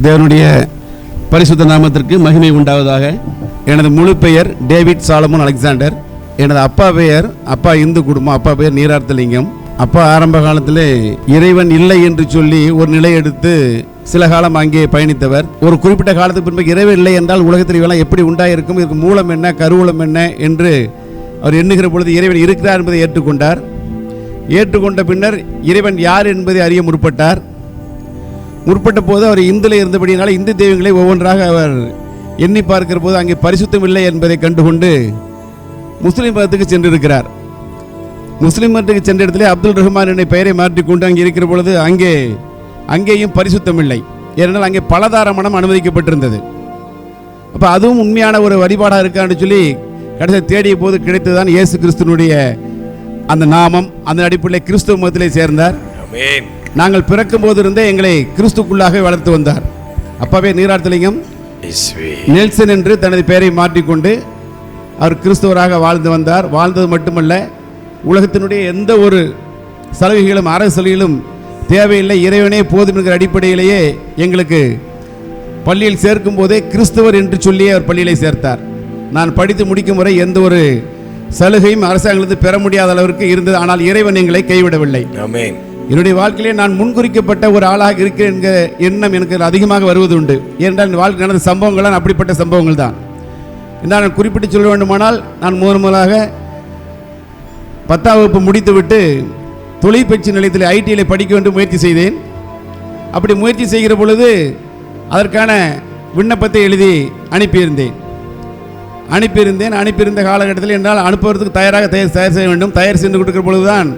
தேவனுடைய பரிசுத்த நாமத்திற்கு மகிமை உண்டாவதாக. எனது முழு பெயர் டேவிட் சாலமன் அலெக்சாண்டர். எனது அப்பா பெயர் இந்து குடும்பம். அப்பா பெயர் நீரார்த்தலிங்கம். அப்பா ஆரம்ப காலத்தில் இறைவன் இல்லை என்று சொல்லி ஒரு நிலை எடுத்து சில காலம் அங்கே பயணித்தவர். ஒரு குறிப்பிட்ட காலத்துக்கு பின்பு இறைவன் இல்லை என்றால் உலகத்தில் இவெல்லாம் எப்படி உண்டாயிருக்கும், இதற்கு மூலம் என்ன, கருவூலம் என்ன என்று அவர் எண்ணுகிற பொழுது இறைவன் இருக்கிறார் என்பதை ஏற்றுக்கொண்டார். ஏற்றுக்கொண்ட பின்னர் இறைவன் யார் என்பதை அறிய முற்பட்ட போது அவர் இந்துல இருந்தபடியினால இந்து தெய்வங்களை ஒவ்வொன்றாக அவர் எண்ணி பார்க்கிற போது அங்கே பரிசுத்தம் இல்லை என்பதை கண்டுகொண்டு முஸ்லீம் மதத்துக்கு சென்றிருக்கிறார். முஸ்லீம் மதத்துக்கு சென்ற இடத்துல அப்துல் ரஹ்மான் என்ற பெயரை மாற்றிக்கொண்டு அங்கே இருக்கிற பொழுது அங்கேயும் பரிசுத்தம் இல்லை. ஏனென்றால் அங்கே பலதார மனம் அனுமதிக்கப்பட்டிருந்தது. அப்போ அதுவும் உண்மையான ஒரு வழிபாடாக இருக்கான்னு சொல்லி கடைசி தேடிய போது கிடைத்ததான் இயேசு கிறிஸ்துவனுடைய அந்த நாமம். அந்த அடிப்படையில் கிறிஸ்துவ மதத்திலே சேர்ந்தார். நாங்கள் பிறக்கும் போது இருந்தே எங்களை கிறிஸ்துக்குள்ளாக வளர்த்து வந்தார். அப்பாவே நீரார்த்தலிங்கம் நெல்சன் என்று தனது பெயரை மாற்றிக்கொண்டு அவர் கிறிஸ்துவராக வாழ்ந்து வந்தார். வாழ்ந்தது மட்டுமல்ல, உலகத்தினுடைய எந்த ஒரு சலுகைகளும் அரசு சலுகைகளும் தேவையில்லை, இறைவனே போதும் என்கிற அடிப்படையிலேயே எங்களுக்கு பள்ளியில் சேர்க்கும் போதே கிறிஸ்தவர் என்று சொல்லியே அவர் பள்ளியிலே சேர்த்தார். நான் படித்து முடிக்கும் வரை எந்த ஒரு சலுகையும் அரசாங்கத்திலிருந்து பெற முடியாத அளவிற்கு இருந்தது. ஆனால் இறைவன் எங்களை கைவிடவில்லை. என்னுடைய வாழ்க்கையிலே நான் முன்குறிக்கப்பட்ட ஒரு ஆளாக இருக்கிறேன் என்கிற எண்ணம் எனக்கு அதிகமாக வருவது உண்டு. ஏனென்றால் என் வாழ்க்கை நடந்த சம்பவங்கள் அப்படிப்பட்ட சம்பவங்கள் தான். நான் குறிப்பிட்டு சொல்ல வேண்டுமானால், நான் முதலாக 10ஆம் வகுப்பு முடித்துவிட்டு தொழிற்பயிற்சி நிலையத்தில் ஐடியில் படிக்க வேண்டும் முயற்சி செய்தேன். அப்படி முயற்சி செய்கிற பொழுது அதற்கான விண்ணப்பத்தை எழுதி அனுப்பியிருந்த காலகட்டத்தில் என்றால் அனுப்புவதற்கு தயார் செய்ய வேண்டும். தயார் செய்து கொடுக்கிற பொழுதுதான்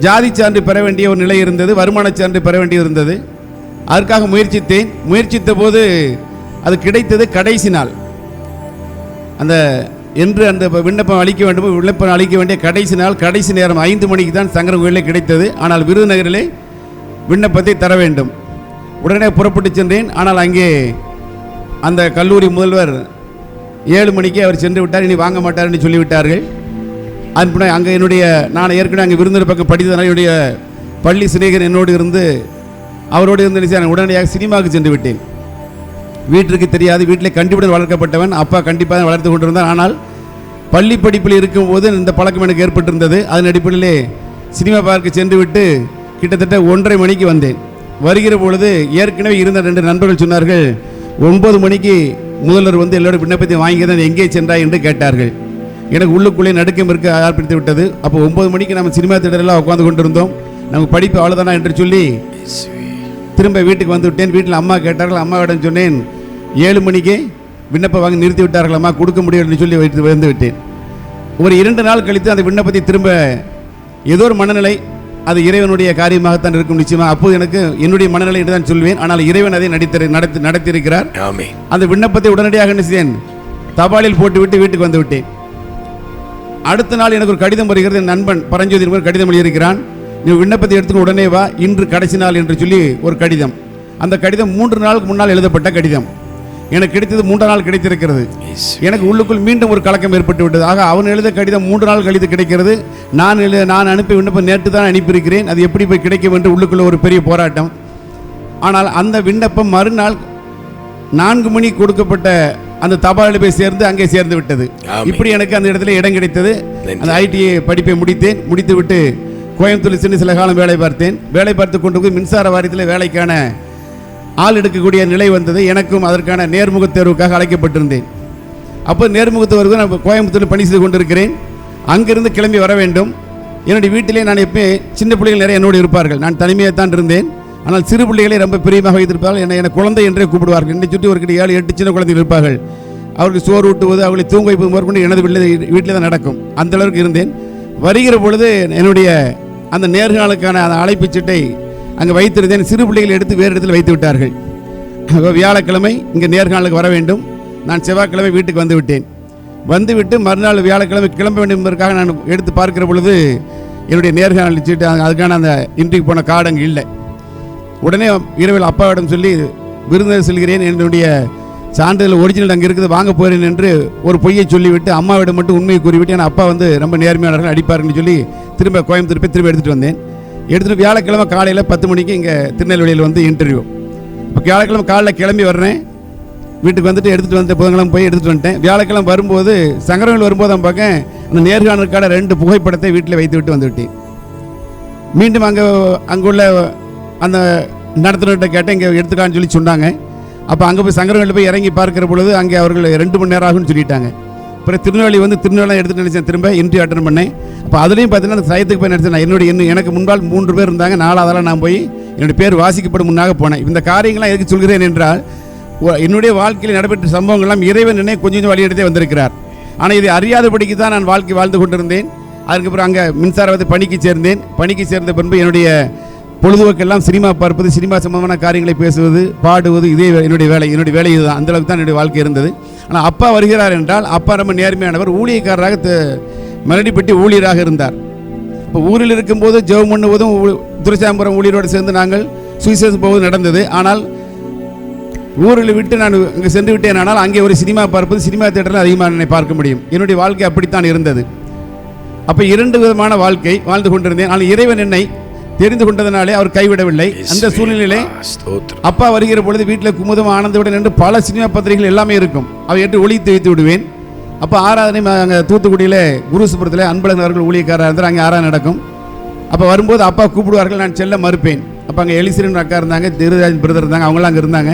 ஜாதி சான்று பெற வேண்டிய ஒரு நிலை இருந்தது, வருமான சான்று பெற வேண்டியது இருந்தது. அதற்காக முயற்சித்த போது அது கிடைத்தது கடைசி நாள். அந்த விண்ணப்பம் அளிக்க வேண்டிய கடைசி நேரம் 5 மணிக்கு தான் சங்கரன் கோயிலே கிடைத்தது. ஆனால் விருதுநகரிலே விண்ணப்பத்தை தர வேண்டும். உடனே புறப்பட்டு சென்றேன். ஆனால் அங்கே அந்த கல்லூரி முதல்வர் 7 மணிக்கு அவர் சென்று விட்டார், இனி வாங்க மாட்டார் என்று சொல்லிவிட்டார்கள். அங்கே நான் ஏற்கனவே அங்கே விருந்தினர் பக்கம் படித்ததனால் என்னுடைய பள்ளி சிநேகர் என்னோடு இருந்து அவரோடு இருந்து உடனடியாக சினிமாவுக்கு சென்று விட்டேன். வீட்டிற்கு தெரியாது, வீட்டிலே கண்டிப்புடன் வளர்க்கப்பட்டவன். அப்பா கண்டிப்பாக வளர்த்து கொண்டிருந்தார். ஆனால் பள்ளி படிப்பில் இருக்கும்போது இந்த பழக்கம் எனக்கு ஏற்பட்டிருந்தது. அதன் அடிப்படையிலே சினிமா பார்க்க சென்று விட்டு கிட்டத்தட்ட 1:30 மணிக்கு வந்தேன். வருகிற பொழுது ஏற்கனவே இருந்த 2 நண்பர்கள் சொன்னார்கள், 9 மணிக்கு முதல்வர் வந்து எல்லோரும் விண்ணப்பத்தை வாங்கி தான் எங்கே சென்றாய் என்று கேட்டார்கள். எனக்கு உள்ளுக்குள்ளே நடுக்கம் இருக்க ஆரம்பித்து விட்டது. அப்போ 9 மணிக்கு நம்ம சினிமா தியேட்டரெல்லாம் உட்காந்து கொண்டிருந்தோம், நமக்கு படிப்பு அவ்வளோதானா என்று சொல்லி திரும்ப வீட்டுக்கு வந்து விட்டேன். வீட்டில் அம்மா கேட்டார்கள். அம்மாவிடம் சொன்னேன், 7 மணிக்கு விண்ணப்பம் வாங்கி நிறுத்தி விட்டார்கள் அம்மா, கொடுக்க முடியும் என்று சொல்லி வந்து விட்டேன். ஒரு 2 நாள் கழித்து அந்த விண்ணப்பத்தை திரும்ப ஏதோ ஒரு மனநிலை, அது இறைவனுடைய காரியமாகத்தான் இருக்கும் நிச்சயமாக. அப்போது எனக்கு என்னுடைய மனநிலை என்று தான் சொல்வேன். ஆனால் இறைவன் அதை நடத்தியிருக்கிறார். அந்த விண்ணப்பத்தை உடனடியாக என்ன செய்தேன், தபாலில் போட்டுவிட்டு வீட்டுக்கு வந்து விட்டேன். அடுத்த நாள் எனக்கு ஒரு கடிதம் வருகிறது. என் நண்பன் பரஞ்சோதி கடிதம் எழுதியிருக்கிறான், நீ விண்ணப்பத்தை எடுத்துக்க உடனே வா, இன்று கடைசி நாள் என்று சொல்லி ஒரு கடிதம். அந்த கடிதம் 3 நாளுக்கு முன்னால் எழுதப்பட்ட கடிதம். எனக்கு கிடைத்தது 3 நாள் கிடைத்திருக்கிறது. எனக்கு உள்ளுக்குள் மீண்டும் ஒரு கலக்கம் ஏற்பட்டு விட்டது. ஆக அவன் எழுத கடிதம் 3 நாள் கழித்து கிடைக்கிறது. நான் அனுப்பி விண்ணப்பம் நேற்று தான் அனுப்பியிருக்கிறேன், அது எப்படி போய் கிடைக்கும் என்று உள்ளுக்குள்ள ஒரு பெரிய போராட்டம். ஆனால் அந்த விண்ணப்பம் மறுநாள் 4 மணி கொடுக்கப்பட்ட அந்த தபாலில் போய் சேர்ந்து அங்கே சேர்ந்து விட்டது. இப்படி எனக்கு அந்த இடத்துல இடம் கிடைத்தது. அந்த ஐடிஐ படிப்பை முடித்து விட்டு கோயம்புத்தூரில் சென்று சில காலம் வேலை பார்த்து கொண்டு போய் மின்சார வாரியத்தில் வேலைக்கான ஆள் எடுக்கக்கூடிய நிலை வந்தது. எனக்கும் அதற்கான நேர்முக தேர்வுக்காக அழைக்கப்பட்டிருந்தேன். அப்போ நேர்முக தேர்வுக்கு நான் கோயம்புத்தூரில் பணி செய்து கொண்டிருக்கிறேன். அங்கிருந்து கிளம்பி வர வேண்டும். என்னுடைய வீட்டிலே நான் எப்போ சின்ன பிள்ளைகள் நிறைய என்னோடு இருப்பார்கள். நான் தனிமையாக தான் இருந்தேன். ஆனால் சிறு பிள்ளைகளை ரொம்ப பிரியமாக வைத்திருப்பார்கள். என்னை குழந்தை என்றே கூப்பிடுவார்கள். என்னை சுற்றி ஒரு 7-8 சின்ன குழந்தைகள் இருப்பார்கள். அவருக்கு சோறு ஊட்டுவது, அவர்களை தூங்க வைப்பது முதற்கொண்டு எனது வீட்டில் தான் நடக்கும். அந்த அளவுக்கு இருந்தேன். வருகிற பொழுது என்னுடைய அந்த நேர்காணலுக்கான அந்த அழைப்பு சீட்டை அங்கே வைத்திருந்தேன். சிறு பிள்ளைகள் எடுத்து வேறு இடத்தில் வைத்து விட்டார்கள். வியாழக்கிழமை இங்கே நேர்காணலுக்கு வர வேண்டும். நான் செவ்வாய்க்கிழமை வீட்டுக்கு வந்துவிட்டு மறுநாள் வியாழக்கிழமை கிளம்ப வேண்டும் என்பதற்காக நான் எடுத்து பார்க்கிற பொழுது என்னுடைய நேர்காணல் சீட்டு, அதுக்கான அந்த இன்றைக்கு போன கார்டு அங்கே இல்லை. உடனே இரவில் அப்பாவிடம் சொல்லி விருந்தினர் செல்கிறேன், என்னுடைய சான்றிதழ் ஒரிஜினல் அங்கே இருக்குது, வாங்க போகிறேன் என்று ஒரு பொய்யை சொல்லிவிட்டு அம்மாவிடம் மட்டும் உண்மையை கூறிவிட்டு, என் அப்பா வந்து ரொம்ப நேர்மையாளர்கள் அடிப்பாருன்னு சொல்லி திரும்ப கோயம்புத்தூர் போய் திரும்ப எடுத்துகிட்டு வந்தேன். எடுத்துகிட்டு வியாழக்கிழமை காலையில் 10 மணிக்கு இங்கே திருநெல்வேலியில் வந்து இன்டர்வியூ. இப்போ வியாழக்கிழமை காலைல கிளம்பி வர்றேன், வீட்டுக்கு வந்துட்டு எடுத்துகிட்டு வந்து புதன்கிழமை போய் எடுத்துகிட்டு வந்துட்டேன். வியாழக்கிழமை வரும்போது சங்கரங்கள் வரும்போது தான் பார்க்க அந்த நேர்காணலுக்கான 2 புகைப்படத்தை வீட்டில் வைத்து விட்டு வந்துவிட்டேன். மீண்டும் அங்குள்ள அந்த நடத்துனர்கிட்ட கேட்டேன், இங்கே எடுத்துக்கான்னு சொல்லி சொன்னாங்க. அப்போ அங்கே போய் சங்கரங்களில் போய் இறங்கி பார்க்குற பொழுது அங்கே அவர்கள் 2 மணி நேரம் ஆகும்னு சொல்லிட்டாங்க. அப்புறம் திருநெல்வேலி எடுத்துகிட்டு நினச்சேன், திரும்ப இன்டர்வியூ அட்டன் பண்ணேன். அப்போ அதுலேயும் பார்த்தீங்கன்னா அந்த சயத்துக்கு போய் நினச்சேன். எனக்கு முன்பால் 3 பேர் இருந்தாங்க, 4ஆவதால் நான் போய் என்னுடைய பேர் வாசிக்கப்படும் முன்னாக போனேன். இந்த காரியங்கள்லாம் எதுக்கு சொல்கிறேன் என்றால், என்னுடைய வாழ்க்கையில் நடைபெற்ற சம்பவங்கள்லாம் இறைவன் என்னை கொஞ்சம் வழியெடுத்தே வந்திருக்கிறார். ஆனால் இதை அறியாதபடிக்கு தான் நான் வாழ்க்கை வாழ்ந்து கொண்டிருந்தேன். அதுக்கப்புறம் அங்கே மின்சாரத்தை பணிக்கு சேர்ந்தேன். பணிக்கு சேர்ந்த பின்பு என்னுடைய பொழுதுபோக்கெல்லாம் சினிமா பார்ப்பது, சினிமா சம்பந்தமான காரியங்களை பேசுவது, பாடுவது, இதே என்னுடைய வேலை இதுதான். அந்தளவுக்கு தான் என்னுடைய வாழ்க்கை இருந்தது. ஆனால் அப்பா வருகிறார் என்றால் அப்பா ரொம்ப நேர்மையானவர், ஊழியக்காரராக மலடிப்பட்டி ஊழியராக இருந்தார். இப்போ ஊரில் இருக்கும்போது ஜெபம் பண்ணுவதும் துரைசாம்பரம் ஊழியரோடு சேர்ந்து நாங்கள் சுவிசேஷம் போவது நடந்தது. ஆனால் ஊரில் விட்டு நான் அங்கே சென்று விட்டேன். ஆனால் அங்கே ஒரு சினிமா பார்ப்பது, சினிமா தியேட்டரில் அதிகமாக என்னை பார்க்க முடியும். என்னுடைய வாழ்க்கை அப்படித்தான் இருந்தது. அப்போ 2 விதமான வாழ்க்கை வாழ்ந்து கொண்டிருந்தேன். ஆனால் இறைவன் என்னை தெரிந்து கொண்டதனாலே அவர் கைவிடவில்லை. அந்த சூழ்நிலையிலே அப்பா வருகிற பொழுது வீட்டில் குமுதம் ஆனந்தவுடன் என்று பல சினிமா பத்திரிகைகள் எல்லாமே இருக்கும். அவை எடுத்து ஒளித்து வைத்து விடுவேன். அப்போ ஆராதனை அங்கே தூத்துக்குடியில் குருசுபுரத்தில் அன்பழகன் அவர்கள் ஊழியக்காரராக இருந்தார். அங்கே ஆராதனை நடக்கும். அப்போ வரும்போது அப்பா கூப்பிடுவார்கள், நான் செல்ல மறுப்பேன். அப்போ அங்கே எலிசிரன் அக்கா இருந்தாங்க, திருராஜ் பிரதர் இருந்தாங்க, அவங்களாம் அங்கே இருந்தாங்க.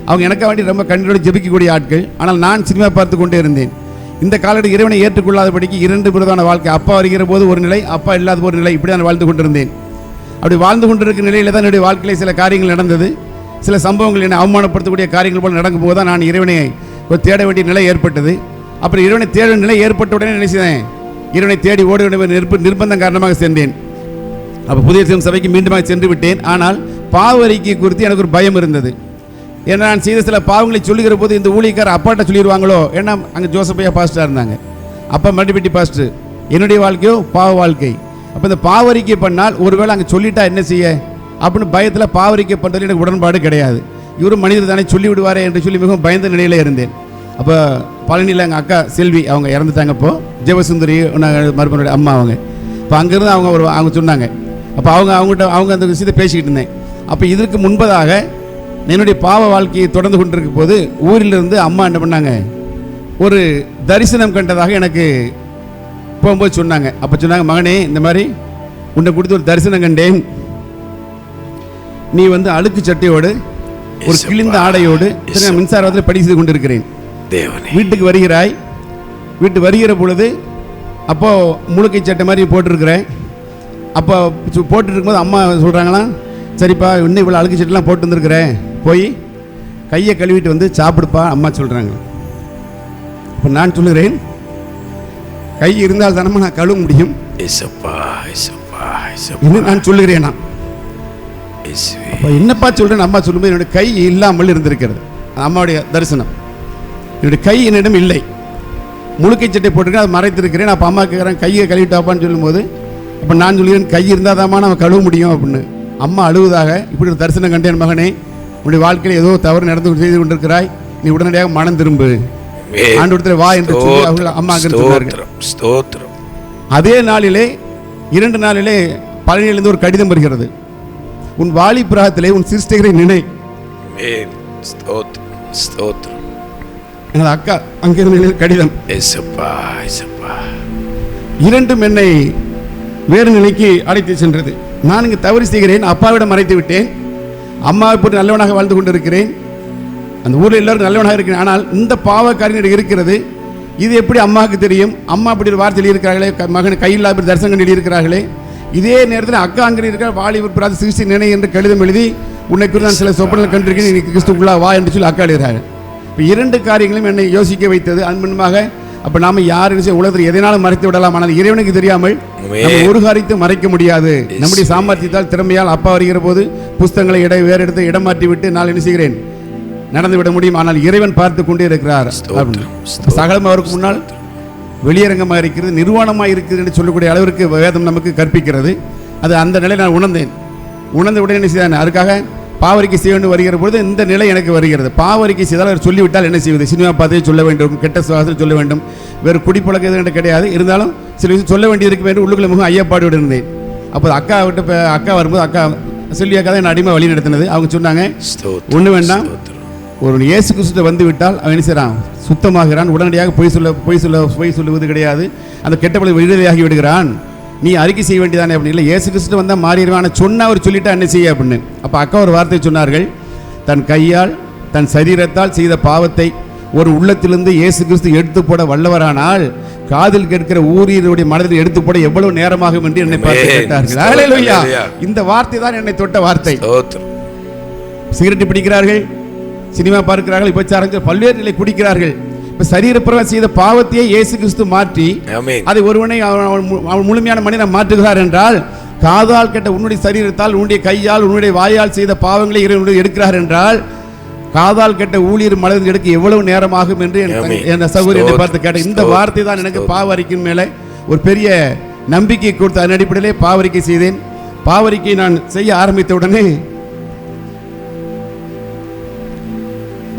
அவங்க எனக்கு வேண்டி ரொம்ப கண்ணீரோடு ஜெபிக்கக்கூடிய ஆட்கள். ஆனால் நான் சினிமா பார்த்து கொண்டே இருந்தேன். இந்த காலத்தில் இறைவனை ஏற்றுக்கொள்ளாதபடிக்கு 2 விதமான வாழ்க்கை. அப்பா வருகிற போது ஒரு நிலை, அப்பா இல்லாத ஒரு நிலை, இப்படி நான் வாழ்ந்து கொண்டிருந்தேன். அப்படி வாழ்ந்து கொண்டிருக்கிற நிலையில் தான் என்னுடைய வாழ்க்கையில் சில காரியங்கள் நடந்தது. சில சம்பவங்கள் என்னை அவமானப்படுத்தக்கூடிய காரியங்கள் போல் நடக்கும்போது தான் நான் இறைவனை தேட வேண்டிய நிலை ஏற்பட்டது. அப்புறம் இறைவனை தேட நிலை ஏற்பட்ட உடனே நினைச்சேன், இறைவனை தேடி ஓட வேண்டிய நிர்பந்தம் காரணமாக சென்றேன். அப்போ புதிய சபைக்கு மீண்டுமாக சென்று விட்டேன். ஆனால் பாவ அறிக்கை குறித்து எனக்கு ஒரு பயம் இருந்தது. ஏன்னா நான் செய்த சில பாவங்களை சொல்லுகிற போது இந்த ஊழியக்கார அப்பாட்ட சொல்லிடுவாங்களோ. ஏன்னா அங்கே ஜோசப்பையா பாஸ்டராக இருந்தாங்க, அப்பா மல்டிபிட்டி பாஸ்டர். என்னுடைய வாழ்க்கையோ பாவ வாழ்க்கை. அப்போ இந்த பாவரிக்கை பண்ணால் ஒருவேளை அங்கே சொல்லிட்டா என்ன செய்ய அப்படின்னு பயத்தில் பாவரிக்கை பண்ணுறதுல எனக்கு உடன்பாடு கிடையாது. இவரும் மனிதர் தானே சொல்லி விடுவாரே என்று சொல்லி மிகவும் பயந்த நிலையில் இருந்தேன். அப்போ பழனியில் எங்கள் அக்கா செல்வி அவங்க இறந்துட்டாங்க. இப்போது ஜெவசுந்தரி மருமனுடைய அம்மா அவங்க. இப்போ அங்கேருந்து அவங்க சொன்னாங்க. அப்போ அவங்க அந்த விஷயத்தை பேசிக்கிட்டு இருந்தேன். அப்போ இதற்கு முன்பதாக என்னுடைய பாவ வாழ்க்கையை தொடர்ந்து கொண்டிருக்கும் போது ஊரிலிருந்து அம்மா என்ன பண்ணாங்க, ஒரு தரிசனம் கண்டதாக எனக்கு போகும்போது சொன்னாங்க. அப்போ சொன்னாங்க, மகனே இந்த மாதிரி உன்னை கொடுத்து ஒரு தரிசனம் கண்டேன். நீ அழுக்கு சட்டையோடு ஒரு கிழிந்த ஆடையோடு மின்சாரத்தில் பணி செய்து கொண்டிருக்கிறேன். வீட்டுக்கு வருகிறாய். வீட்டு வருகிற பொழுது அப்போது முழுக்கை சட்டை மாதிரி போட்டிருக்கிறேன். அப்போ போட்டுட்டு இருக்கும்போது அம்மா சொல்கிறாங்களாம், சரிப்பா இன்னும் இவ்வளோ அழுக்கு சட்டெல்லாம் போட்டு வந்துருக்கிறேன், போய் கையை கழுவிட்டு சாப்பிடுப்பா அம்மா சொல்கிறாங்க. இப்போ நான் சொல்லுகிறேன், கை இருந்தால் தானே நான் கழுவ முடியும் இன்னும் நான் சொல்லுகிறேன். என்னப்பா சொல்கிறேன் அம்மா சொல்லும்போது என்னுடைய கை இல்லாமல் இருந்திருக்கிறது. அம்மாவுடைய தரிசனம். என்னுடைய கை என்னிடம் இல்லை, முழுக்கை சட்டை போட்டிருக்கேன், அதை மறைத்திருக்கிறேன். அப்போ அம்மா கேட்குறேன், கையை கழுவிட்டாப்பான்னு சொல்லும்போது அப்போ நான் சொல்லுகிறேன், கை இருந்தால் தான்மா நம்ம கழுவ முடியும் அப்படின்னு. அம்மா அழுவதாக, இப்படி ஒரு தரிசனம் கண்டேன், மகனே உன்னுடைய வாழ்க்கையில் ஏதோ தவறு நடந்து செய்து கொண்டிருக்கிறாய், நீ உடனடியாக மனம் திரும்பு, ஆண்டவரிடத்தில் வா என்று சொல்லி அவர்கள் அம்மா அங்கே சொன்னார்கள். அதே நாளிலே 2 நாளிலே பழனியிலிருந்து ஒரு கடிதம் வருகிறது. உன் வாலி பிராகத்திலே உன் சிஸ்டரை நினை. எனது அக்கா அங்கிருந்து கடிதம். 2 என்னை வேறு நிலைக்கு அழைத்து சென்றது. நான் இங்கு தவறு செய்கிறேன், அப்பாவிடம் மறைத்து விட்டேன், அம்மாவை போட்டு நல்லவனாக வாழ்ந்து கொண்டிருக்கிறேன், அந்த ஊரில் எல்லாரும் நல்லவனாக இருக்கிறேன். ஆனால் இந்த பாவ காரியம் இருக்கிறது, இது எப்படி அம்மாவுக்கு தெரியும்? அம்மா அப்படி ஒரு வார்த்தை எழுதியிருக்கிறார்களே, மகன் கையில் தரிசனம் கண்டு எழுதியிருக்கிறார்களே. இதே நேரத்தில் அக்கா அங்கே இருக்கிற வாலிபர் பிராத சிகிச்சை நினை என்று கடிதம் எழுதி, உன்னை குறித்து நான் சில சொப்பனங்கள் கண்டிருக்கேன், நீ கிறிஸ்துக்குள்ளா வா என்று சொல்லி அக்கா எழுதுகிறார்கள். இப்போ 2 காரியங்களும் என்னை யோசிக்க வைத்தது. அன்புமாக அப்போ நாம் யாரும் உலகத்தில் எதனாலும் மறைத்து விடலாம், ஆனால் இறைவனுக்கு தெரியாமல் நம்ம ஒரு காரியத்தை மறைக்க முடியாது. நம்முடைய சாமர்த்தியத்தால் திறமையால் அப்பா வருகிற போது புஸ்தகங்களை வேறு இடத்தை இடம் மாற்றி விட்டு நான் என்ன செய்கிறேன், நடந்து விட முடியும். ஆனால் இறைவன் பார்த்து கொண்டே இருக்கிறார். சகலம் அவருக்கு முன்னால் வெளியரங்கமாக இருக்கிறது, நிர்வாணமாக இருக்குது என்று சொல்லக்கூடிய அளவிற்கு வேதம் நமக்கு கற்பிக்கிறது. அது அந்த நிலை நான் உணர்ந்த உடனே என்ன செய்தேன், அதுக்காக பாவரிக்கை செய்ய வேண்டும் வருகிற பொழுது இந்த நிலை எனக்கு வருகிறது. பாவரிக்கை செய்தால் அவர் சொல்லிவிட்டால் என்ன செய்வது, சினிமா பார்த்தே சொல்ல வேண்டும், கெட்ட சுவாசத்தில் சொல்ல வேண்டும், வேறு குடிப்பழக்கம் எதுவும் கிடையாது, இருந்தாலும் சில விஷயம் சொல்ல வேண்டியது இருக்கு என்று உள்ளுக்குள்ள முகம் ஐயப்பாடு இருந்தேன். அப்போது அக்கா வரும்போது அக்கா சில்வியா கதை என்ன அடிமை வழி நடத்தினது. அவங்க சொன்னாங்க, ஒன்று வேண்டாம், ஒரு இயேசு கிறிஸ்து வந்து விட்டால் அவன் என்ன செய்கிறான், சுத்தமாகிறான், உடனடியாக பொய் சொல்லுவது கிடையாது, அந்த கெட்ட பழக்கம் விடுதலையாகி விடுகிறான், நீ அறிக்கை செய்ய வேண்டியதானே அப்படின்னு. இல்லை, இயேசு கிறிஸ்து வந்தால் மாறிடுவான் சொன்னால் அவர் சொல்லிட்டா என்ன செய்ய அப்படின்னு. அப்போ அக்கா ஒரு வார்த்தை சொன்னார்கள், தன் கையால் தன் சரீரத்தால் செய்த பாவத்தை ஒரு உள்ளத்திலிருந்து இயேசு கிறிஸ்து எடுத்து போட வல்லவரானால் காதில் கேட்கிற ஊழியருடைய மனதில் எடுத்து போட எவ்வளவு நேரமாகும் என்று என்னை பார்த்து கேட்டார்கள். ஹல்லேலூயா. இந்த வார்த்தை தான் என்னை தொட்ட வார்த்தை. சிகரெட் பிடிக்கிறார்கள், சினிமா பார்க்கிறார்கள், விபச்சாரங்கள், பல்வேறு நிலை குடிக்கிறார்கள். இப்ப சரீரப்பிரகாரம் செய்த பாவத்தையே இயேசு கிறிஸ்து மாற்றி அதை ஒருவனை அவன் முழுமையான மனிதனை மாற்றுகிறார் என்றால், காதால் கேட்ட உன்னுடைய சரீரத்தால், உன்னுடைய கையால், உன்னுடைய வாயால் செய்த பாவங்களை இறைவனுடைய எடுக்கிறார் என்றால், காதால் கேட்ட ஊழியர் மனதில் எடுக்க எவ்வளவு நேரமாகும் என்று என் சகோதரனை பார்த்து கேட்ட இந்த வார்த்தை தான் எனக்கு பாவரிக்கையின் மேலே ஒரு பெரிய நம்பிக்கை கொடுத்த. அதன் அடிப்படையிலே பாவரிக்கை செய்தேன். பாவரிக்கை நான் செய்ய ஆரம்பித்த உடனே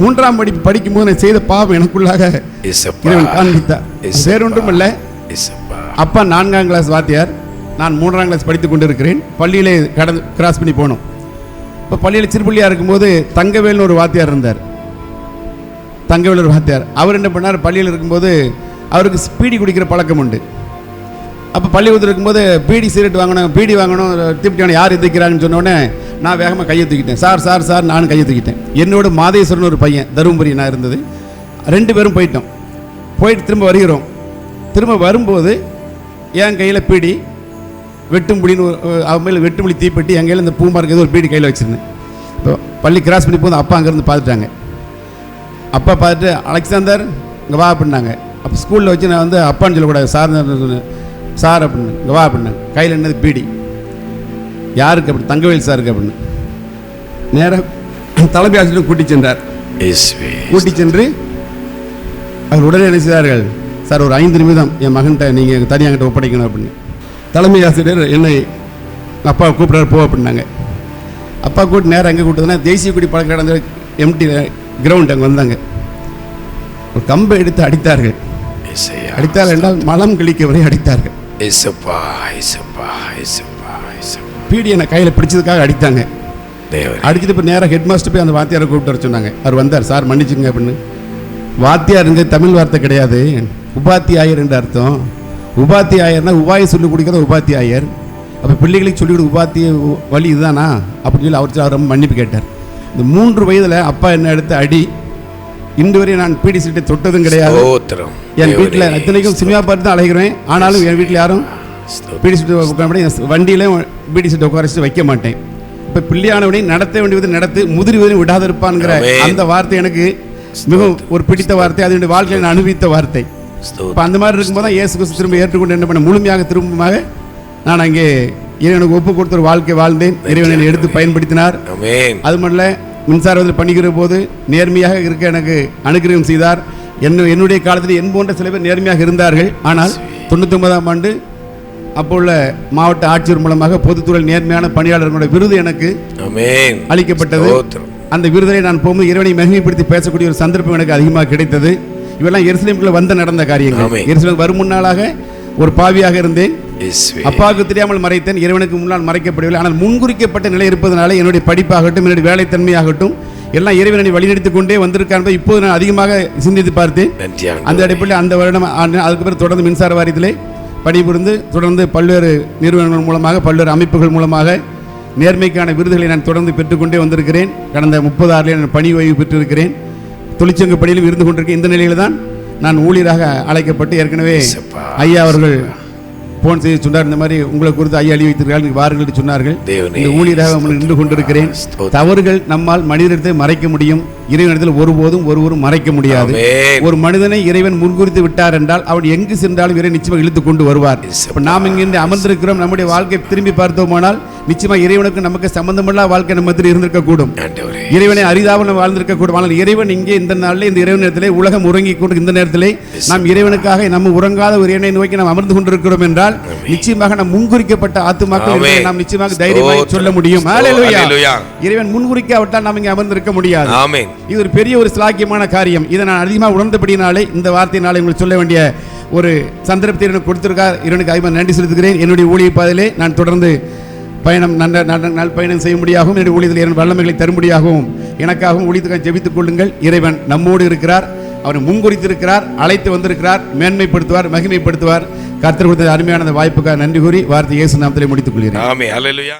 3ஆம் படிப்பு படிக்கும் போது நான் செய்த பாவம் எனக்குள்ளாக இறைவன் காண்பித்தார். வேறொன்றும் இல்லை, அப்பா 4ஆம் கிளாஸ் வாத்தியார், நான் 3ஆம் கிளாஸ் படித்துக் கொண்டிருக்கிறேன். பள்ளியிலே கிராஸ் பண்ணி போனோம். இப்போ பள்ளியில் சிறுபள்ளியாக இருக்கும்போது தங்கவேல்னு ஒரு வாத்தியார் இருந்தார். தங்கவேல் ஒரு வாத்தியார். அவர் என்ன பண்ணார், பள்ளியில் இருக்கும்போது அவருக்கு பீடி குடிக்கிற பழக்கம் உண்டு. அப்போ பள்ளிக்கூடத்தில் இருக்கும்போது பீடி சிகரெட் வாங்கணும், பீடி வாங்கணும், திருப்தி வாங்கணும், யார் எதிர்க்கிறாங்கன்னு சொன்னோடனே நான் வேகமாக கையை தூக்கிட்டேன். சார் நானும் கையை தூக்கிட்டேன். என்னோட மாதேஸ்வரன் ஒரு பையன், தருமபுரி நான் இருந்தது, 2 பேரும் போயிட்டு திரும்ப வருகிறோம். திரும்ப வரும்போது என் கையில் பீடி, வெட்டும்புளின்னு அவன் மேலே வெட்டும்புளி தீப்பெட்டி, என் கையில் இந்த பூமாருக்கு ஏதோ ஒரு பீடி கையில் வச்சுருந்தேன். இப்போ பள்ளி கிராஸ் பண்ணி போது அப்பா அங்கேருந்து பார்த்துட்டாங்க. அப்பா பார்த்துட்டு, அலெக்சாந்தர் இங்கே வா அப்படின்னாங்க. அப்போ ஸ்கூலில் வச்சு நான் வந்து அப்பான்னு சொல்லக்கூடாது, சார் அப்படின்னு, இங்கே வா அப்படின்னாங்க. கையில் என்னது பீடி. யாருக்கு அப்படி, தங்கவேல் சாருக்கு அப்படின்னு. நேராக தலைமை ஆசிரியர் கூட்டி சென்றார். கூட்டி சென்று அவர் உடனே என்ன செய்தார்கள், சார் ஒரு 5 நிமிடம் என் மகன்கிட்ட நீங்கள் தனியாகிட்ட ஒப்படைக்கணும் அப்படின்னு. தலைமை ஆசிரியர் என்னை அப்பா கூப்பிட்றாரு போ அப்படின்னாங்க. அப்பா கூப்பிட்டு நேரம் எங்கே கூப்பிட்டதுன்னா தேசிய குடி பழக்க நடந்த எம்டி கிரவுண்ட் அங்கே வந்தாங்க. ஒரு கம்பை எடுத்து அடித்தார்கள். என்றால் மலம் கிழிக்க வரை அடித்தார்கள். பீடி என்னை கையில் பிடிச்சதுக்காக அடித்தாங்க. அடிச்சுட்டு இப்போ நேராக ஹெட் மாஸ்டர் போய் அந்த வாத்தியாரை கூப்பிட்டு வர சொன்னாங்க. அவர் வந்தார், சார் மன்னிச்சுங்க அப்படின்னு. வாத்தியாருங்க தமிழ் வார்த்தை கிடையாது, உபாத்தியாயர் என்று அர்த்தம். உபாத்தியாயர்னா உபாயை சொல்லிக் கொடுக்குற உபாத்தியாயர். அப்போ பிள்ளைகளுக்கு சொல்லிக் கொடுக்க உபாத்திய வழி இதுதானா அப்படின்னு சொல்லி அவர் ரொம்ப மன்னிப்பு கேட்டார். இந்த 3 வயதில் அப்பா என்ன எடுத்து அடி, இன்று வரை நான் பீடி சீட்டை தொட்டதும் கிடையாது. என் வீட்டில் அத்தனைக்கும் சினிமா பார்த்து தான் அழைக்கிறேன். ஆனாலும் என் வீட்டில் யாரும் பீடி சீட்டு உட்கார, வண்டியில பீடி சீட்டை உட்கார வைக்க மாட்டேன். இப்போ பிள்ளையானவனை நடத்த வேண்டியது நடத்து, முதிர்வதையும் விடாத இருப்பான்ங்கிற அந்த வார்த்தை எனக்கு மிகவும் ஒரு பிடித்த வார்த்தை. அது என்னுடைய வாழ்க்கையில் நான் அனுபவித்த வார்த்தை. இப்போ அந்த மாதிரி இருக்கும்போது தான் இயேசு கிறிஸ்து திரும்ப ஏற்றுக்கொண்டு என்ன பண்ண முழுமையாக திரும்பமாக நான் அங்கே இறைவனுக்கு ஒப்பு கொடுத்த ஒரு வாழ்க்கை வாழ்ந்தேன். இறைவனை எடுத்து பயன்படுத்தினார். அது மட்டும் இல்லை, மின்சாரத்தில் பண்ணிக்கிற போது நேர்மையாக இருக்க எனக்கு அனுகிரகம் செய்தார். என்னுடைய காலத்தில் என் போன்ற சில பேர் நேர்மையாக இருந்தார்கள். ஆனால் 99ஆம் ஆண்டு அப்போ உள்ள மாவட்ட ஆட்சியர் மூலமாக பொதுத்துறை நேர்மையான பணியாளர்களுடைய விருது எனக்கு அளிக்கப்பட்டது. அந்த விருதை நான் போகும்போது இறைவனை மகிமைப்படுத்தி பேசக்கூடிய ஒரு சந்தர்ப்பம் எனக்கு அதிகமாக கிடைத்தது. இவெல்லாம் எருசலேமுக்குள்ள நடந்த காரியங்கள். எருசலேம் வரும் முன்னாளாக ஒரு பாவியாக இருந்தேன். அப்பாவுக்கு தெரியாமல் மறைத்தேன், இறைவனுக்கு முன்னால் மறைக்கப்படவில்லை. ஆனால் முன்குறிக்கப்பட்ட நிலை இருப்பதனால என்னுடைய படிப்பாகட்டும், என்னுடைய வேலைத்தன்மையாகட்டும் எல்லாம் இறைவனை வழிநடத்தி கொண்டே வந்திருக்கான். இப்போது நான் அதிகமாக சிந்தித்து பார்த்தேன். அந்த அடிப்படையில் அந்த வருடம் அதுக்கு பிறகு தொடர்ந்து மின்சார வாரியத்திலே பணிபுரிந்து தொடர்ந்து பல்வேறு நிறுவனங்கள் மூலமாக, பல்வேறு அமைப்புகள் மூலமாக நேர்மைக்கான விருதுகளை நான் தொடர்ந்து பெற்றுக்கொண்டே வந்திருக்கிறேன். கடந்த 30 ஆண்டுகளில் நான் பணி ஓய்வு பெற்றிருக்கிறேன். தொழிற்சங்க பணியிலும் இருந்து கொண்டிருக்கேன். இந்த நிலையில் தான் நான் ஊழியராக அழைக்கப்பட்டு, ஏற்கனவே ஐயா அவர்கள் போன் செய்து சொன்னார், இந்த மாதிரி உங்களை குறித்து ஐயா எழுதி வைத்திருக்கிறார்கள், வாருங்கள் சொன்னார்கள். இந்த ஊழியராக நின்று கொண்டிருக்கிறேன். தவறுகள் நம்மால் மனிதத்தை மறைக்க முடியும், இறைவனிடத்தில் ஒருவரும் மறைக்க முடியாது. ஒரு மனிதனை இறைவன் முன்குறித்து விட்டார் என்றால் அவன் எங்கு சென்றாலும் இறை நிச்சயமாக இழுத்து கொண்டு வருவார். இப்ப நாம் இங்கிருந்து அமர்ந்திருக்கிறோம், நம்முடைய வாழ்க்கை திரும்பி பார்த்தோமானால் நிச்சயமாக இறைவனுக்கு நமக்கு சம்பந்தமில்லா வாழ்க்கை நம்ம இருந்திருக்க கூடும். இறைவனை அரிதாமல் வாழ்ந்திருக்க கூடும். ஆனால் இறைவன் இங்கே இந்த நாளில் இந்த இறைவன் நேரத்திலே உலகம் உறங்கி கொண்டு இந்த நேரத்திலே நாம் இறைவனுக்காக நம்ம உறங்காத ஒரு இறைவனை நோக்கி நாம் அமர்ந்து கொண்டிருக்கிறோம் என்றால் நிச்சயமாக நாம் முன்குறிக்கப்பட்ட ஆத்துமாக்கள் நாம் நிச்சயமாக தைரியமாக சொல்ல முடியும். ஹல்லேலூயா. இறைவன் முன்குறிக்காவிட்டால் நாம் இங்கே அமர்ந்திருக்க முடியாது. இது ஒரு பெரிய ஒரு சிலாக்கியமான காரியம். இதை நான் அதிகமாக உணர்ந்தபடினாலே இந்த வார்த்தையினாலே உங்களுக்கு சொல்ல வேண்டிய ஒரு சந்தர்ப்பத்தை எனக்கு கொடுத்திருக்கார். இறைவனுக்கு அதிகமாக நன்றி செலுத்துகிறேன். என்னுடைய ஊழிய பாதையிலே நான் தொடர்ந்து பயணம் நல் பயணம் செய்ய முடியாகவும் என்னுடைய ஊழியத்தில் என் வல்லமைகளை தரும்படியாகவும் எனக்காகவும் ஊழியத்துக்காக ஜெபித்துக் கொள்ளுங்கள். இறைவன் நம்மோடு இருக்கிறார், அவர் முன்குறித்திருக்கிறார், அழைத்து வந்திருக்கிறார், மேன்மைப்படுத்துவார், மகிமைப்படுத்துவார். கர்த்தர் கொடுத்த அருமையான வாய்ப்புக்காக நன்றி கூறி வார்த்தை இயேசு நாமத்திலே முடித்துக் கொள்கிறேன். ஆமென். ஹல்லேலூயா.